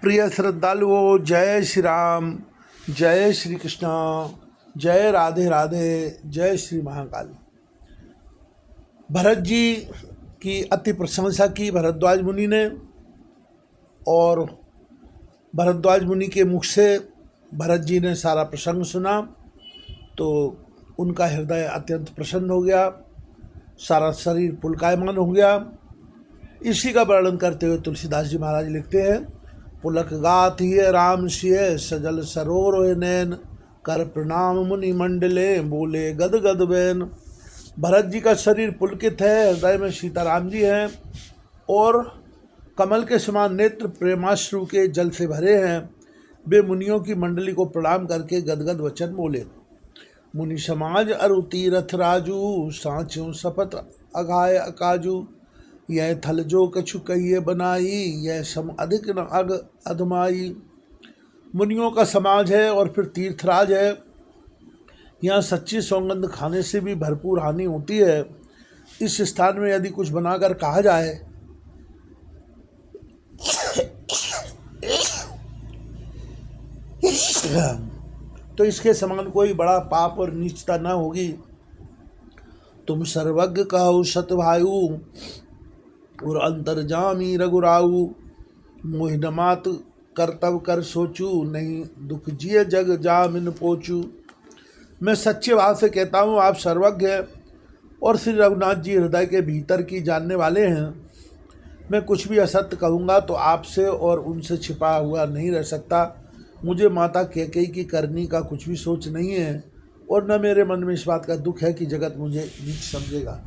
प्रिय श्रद्धालुओं, जय श्री राम, जय श्री कृष्ण, जय राधे राधे, जय श्री महाकाल। भरत जी की अति प्रशंसा की भरद्वाज मुनि ने, और भरद्वाज मुनि के मुख से भरत जी ने सारा प्रसंग सुना तो उनका हृदय अत्यंत प्रसन्न हो गया, सारा शरीर पुलकायमान हो गया। इसी का वर्णन करते हुए तुलसीदास जी महाराज लिखते हैं, पुलक गात हिय राम सिय सजल सरोर नैन, कर प्रणाम मुनि मंडले बोले गद गद बैन। भरत जी का शरीर पुलकित है, हृदय में सीताराम जी हैं और कमल के समान नेत्र प्रेमाश्रु के जल से भरे हैं। वे मुनियों की मंडली को प्रणाम करके गदगद वचन बोले। मुनि समाज अरु तीरथ राजू, सांचों शपथ अघाय अकाजू। यह थल जो कछु कहिए बनाई, यह सम अधिक न अग अधमाई। मुनियों का समाज है और फिर तीर्थराज है। यहाँ सच्ची सौगंध खाने से भी भरपूर हानि होती है। इस स्थान में यदि कुछ बनाकर कहा जाए तो इसके समान कोई बड़ा पाप और नीचता न होगी। तुम सर्वज्ञ कहो सतभायु, और अंतर्जामी रघुराऊ। मोहिन मात कर्तव्य कर सोचू, नहीं दुख जिय जग जामिन पोचू। मैं सच्चे भाव से कहता हूँ, आप सर्वज्ञ हैं और श्री रघुनाथ जी हृदय के भीतर की जानने वाले हैं। मैं कुछ भी असत्य कहूँगा तो आपसे और उनसे छिपा हुआ नहीं रह सकता। मुझे माता कैकेयी की करनी का कुछ भी सोच नहीं है, और न मेरे मन में इस बात का दुख है कि जगत मुझे नीच समझेगा।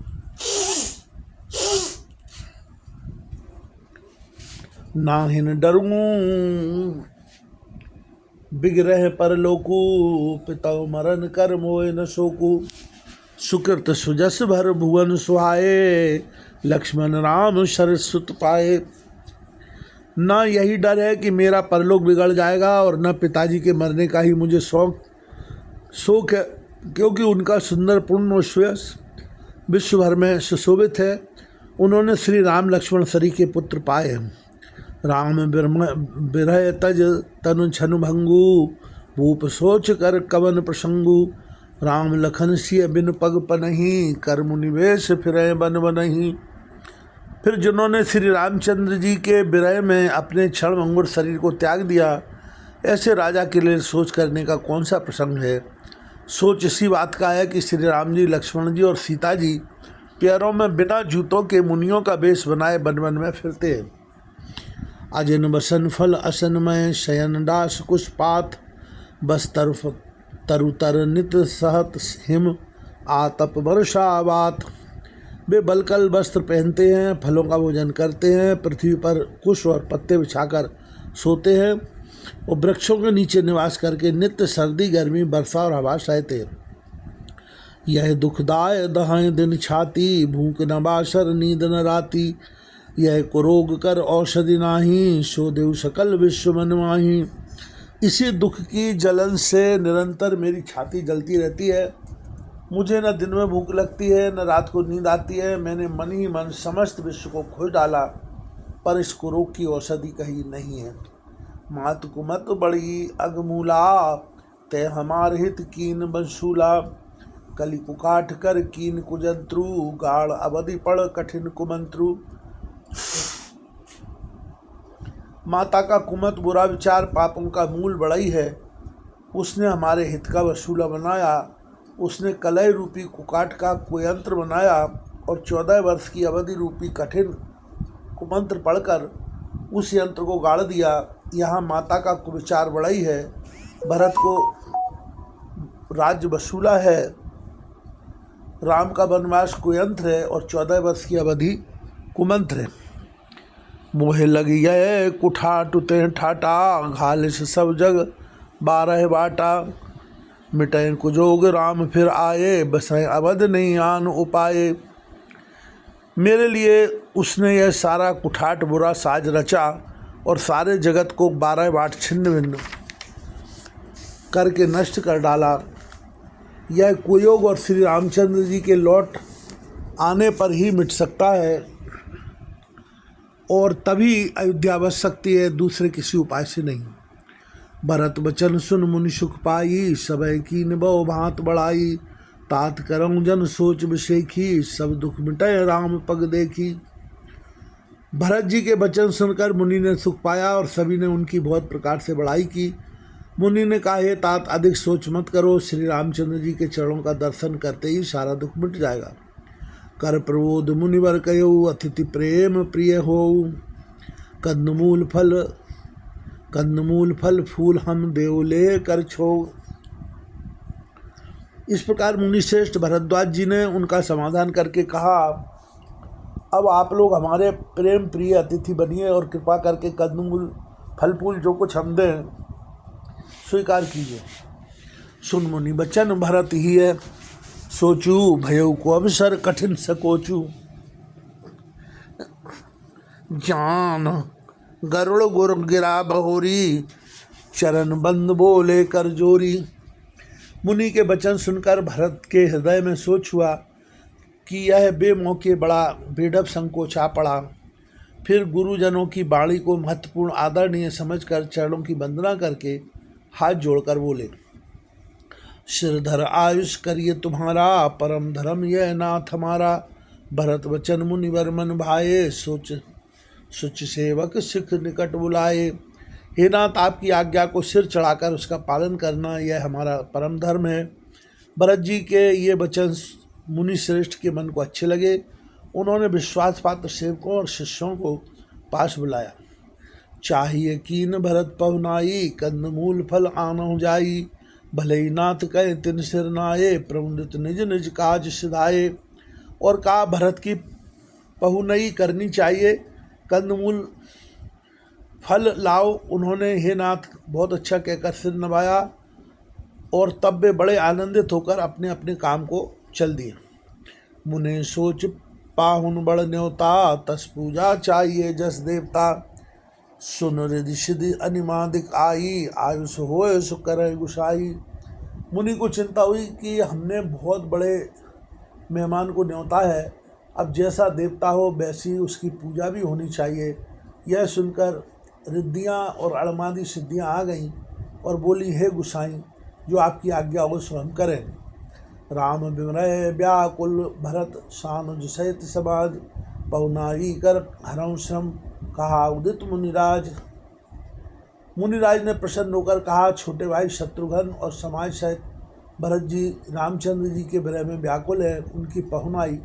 नाहिन डरूं बिगरह परलोकू, पितौ मरण कर मोय न शोकू। सुकृत सुजस भर भुवन सुहाए, लक्ष्मण राम सरसुत पाए। न यही डर है कि मेरा परलोक बिगड़ जाएगा और न पिताजी के मरने का ही मुझे शोक है, क्योंकि उनका सुंदर पूर्ण श्रेयस विश्व भर में सुशोभित है। उन्होंने श्री राम लक्ष्मण सरी के पुत्र पाए। राम बिरह तज तनु छनु भंगू, भूप सोच कर कवन प्रसंगू। राम लखन सिय बिन पग पनहि, कर मुनिवेश फिरय बन बनहि। फिर जिन्होंने श्री रामचंद्र जी के विरह में अपने क्षण भंगुर शरीर को त्याग दिया, ऐसे राजा के लिए सोच करने का कौन सा प्रसंग है। सोच इसी बात का है कि श्री राम जी, लक्ष्मण जी और सीता जी पैरों में बिना जूतों के मुनियों का वेश बनाए वन वन में फिरते हैं। अजन बसन फल असनमय, शयन दास कुशपात। बस तरुतर नित सहत हिम, आतप वर्षा बात। वे बलकल वस्त्र पहनते हैं, फलों का भोजन करते हैं, पृथ्वी पर कुश और पत्ते बिछाकर सोते हैं और वृक्षों के नीचे निवास करके नित्य सर्दी गर्मी वर्षा और हवा सहते हैं। यह दुखदाय दहाएं दिन छाती, भूख न बासर नींद न राती। यह कुरोग कर औषधि नाही, सो देव सकल विश्व मन माही। इसी दुख की जलन से निरंतर मेरी छाती जलती रहती है। मुझे न दिन में भूख लगती है न रात को नींद आती है। मैंने मन ही मन समस्त विश्व को खोज डाला, पर इस कुरोग की औषधि कहीं नहीं है। मात कुमत बड़ी अगमूला, ते हमार हित कीन बंशूला। कली कुकाठ कर कीन कुजंत्रु, गाढ़ अवधि पड़ कठिन कुमंत्रु। माता का कुमत बुरा विचार पापों का मूल बड़ाई है। उसने हमारे हित का वसूला बनाया। उसने कलय रूपी कुकाठ का कुयंत्र बनाया और 14 वर्ष की अवधि रूपी कठिन कुमंत्र पढ़कर उस यंत्र को गाड़ दिया। यहाँ माता का कुविचार बड़ाई है, भरत को राज्य वसूला है, राम का वनवास कुयंत्र है और 14 वर्ष की अवधि कुमंत्र है। मोहे लगी गए कुठाट उते ठाटा, घालिस सब जग 12 बाटा। मिटैन कुजोग राम फिर आए, बसाएं अवध नहीं आन उपाय। मेरे लिए उसने यह सारा कुठाट बुरा साज रचा और सारे जगत को 12 बाट छिन्न भिन्न करके नष्ट कर डाला। यह कुयोग और श्री रामचंद्र जी के लौट आने पर ही मिट सकता है और तभी अयोध्या बस सकती है, दूसरे किसी उपाय से नहीं। भरत बचन सुन मुनि सुख पाई, सबय की निभो भांत बढ़ाई। तात करऊं जन सोच विषेखी, सब दुख मिटय राम पग देखी। भरत जी के वचन सुनकर मुनि ने सुख पाया और सभी ने उनकी बहुत प्रकार से बड़ाई की। मुनि ने कहा, हे तात, अधिक सोच मत करो, श्री रामचंद्र जी के चरणों का दर्शन करते ही सारा दुख मिट जाएगा। कर प्रबोध मुनिवर कयो, अतिथि प्रेम प्रिय हो। कंदमूल फल फूल हम देवले कर छो। इस प्रकार मुनि श्रेष्ठ भरद्वाज जी ने उनका समाधान करके कहा, अब आप लोग हमारे प्रेम प्रिय अतिथि बनिए और कृपा करके कंदमूल फल फूल जो कुछ हम दें स्वीकार कीजिए। सुन मुनि बचन भरत ही है, सोचू भयऊ को अवसर कठिन सकोचू। जान गरुड़ गुर गिरा बहोरी, चरण बंद बोले कर जोरी। मुनि के वचन सुनकर भरत के हृदय में सोच हुआ कि यह बेमौके बड़ा बेढब संकोच आ पड़ा। फिर गुरुजनों की बाणी को महत्वपूर्ण आदरणीय समझकर चरणों की वंदना करके हाथ जोड़कर बोले, सिरधर आयुष करिए तुम्हारा, परम धर्म यह नाथ हमारा। भरत वचन मुनिवर मन भाए, सोच सेवक सिख निकट बुलाए। हे नाथ, आपकी आज्ञा को सिर चढ़ाकर उसका पालन करना यह हमारा परम धर्म है। भरत जी के ये वचन मुनि श्रेष्ठ के मन को अच्छे लगे। उन्होंने विश्वास पात्र सेवकों और शिष्यों को पास बुलाया। चाहिए कीन भरत पहुनाई, कंदमूल फल आनहु जाई। भले ही नाथ कहे तिन सिर नाये, प्रमुदित निज निज काज सिधाए। और कहा, भरत की पहुनई करनी चाहिए, कंदमूल फल लाओ। उन्होंने हे नाथ बहुत अच्छा कहकर सिर नवाया और तब वे बड़े आनंदित होकर अपने अपने काम को चल दिए। मुने सोच पाहुन बड़ न्योता, तस पूजा चाहिए जस देवता। सुन रिधि सिद्धि अनिमादिक आई, आयुष होय सु करय गुसाई। मुनि को चिंता हुई कि हमने बहुत बड़े मेहमान को न्योता है, अब जैसा देवता हो वैसी उसकी पूजा भी होनी चाहिए। यह सुनकर रिद्धियाँ और अणमादि सिद्धियाँ आ गईं और बोली, हे गुसाई, जो आपकी आज्ञा हो सो हम करें। राम विमरय व्याकुल भरत, सानुज सहित समाज। पहुनाई कर हरऊं श्रम, कहा उदित मुनिराज। मुनिराज ने प्रसन्न होकर कहा, छोटे भाई शत्रुघ्न और समाज सहित भरत जी रामचंद्र जी के विरह में व्याकुल है, उनकी पहुनाई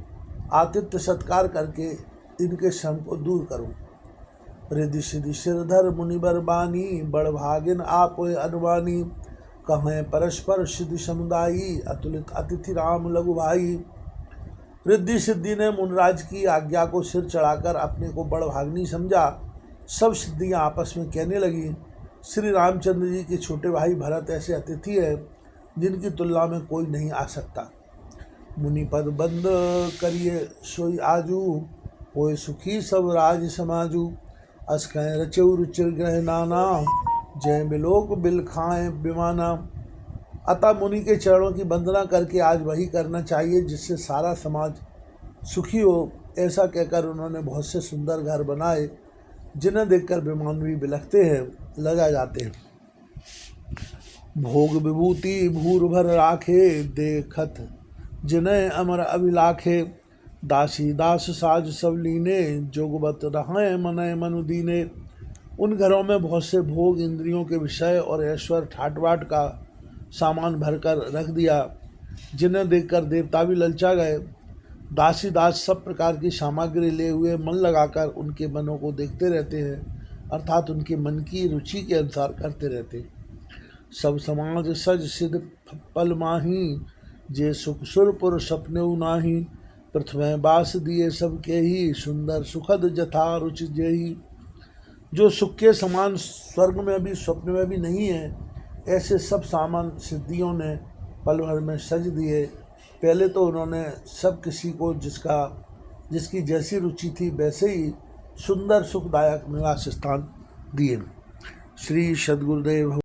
आतिथ्य सत्कार करके इनके श्रम को दूर करो। रिधि सिद्धि सिरधर मुनिवर बानी, बड़ भागिन आप अनुबानी। कहें परस्पर सिद्धि समुदायी, अतुलित अतिथि राम लघु भाई। रिद्धि सिद्धि ने मुनराज की आज्ञा को सिर चढ़ाकर अपने को बड़ भागनी समझा। सब सिद्धियां आपस में कहने लगी, श्री रामचंद्र जी के छोटे भाई भरत ऐसे अतिथि है जिनकी तुलना में कोई नहीं आ सकता। मुनि पद बंद करिए सोई आजू, होए सुखी सब राज समाजू। अस कहें रचौ रुचिर ग्रह नाना, जय बिलोक बिल खाएं बिमाना। अतः मुनि के चरणों की वंदना करके आज वही करना चाहिए जिससे सारा समाज सुखी हो। ऐसा कहकर उन्होंने बहुत से सुंदर घर बनाए, जिन्हें देखकर विमान भी बिलखते हैं, लगा जाते हैं। भोग विभूति भूर भर राखे, देखत जिन्हें अमर अभिलाखे। दासी दास साज सब लीने, जोगवत रहें मनय मनु दीने। उन घरों में बहुत से भोग, इंद्रियों के विषय और ऐश्वर्य ठाट बाट का सामान भरकर रख दिया, जिन्हें देखकर देवता भी ललचा गए। दासी दास सब प्रकार की सामग्री ले हुए मन लगाकर उनके मनों को देखते रहते हैं, अर्थात उनके मन की रुचि के अनुसार करते रहते। सब समाज सज सिद्ध पल माही, जे सुख सुरपुर सपने नाही। पृथ्वी बास दिए सबके ही, सुंदर सुखद जथा रुचि जेही। जो सुख के समान स्वर्ग में भी स्वप्न में भी नहीं है, ऐसे सब सामान सिद्धियों ने पल भर में सज दिए। पहले तो उन्होंने सब किसी को जिसकी जैसी रुचि थी वैसे ही सुंदर सुखदायक निवास स्थान दिए। श्री सद्गुरुदेव।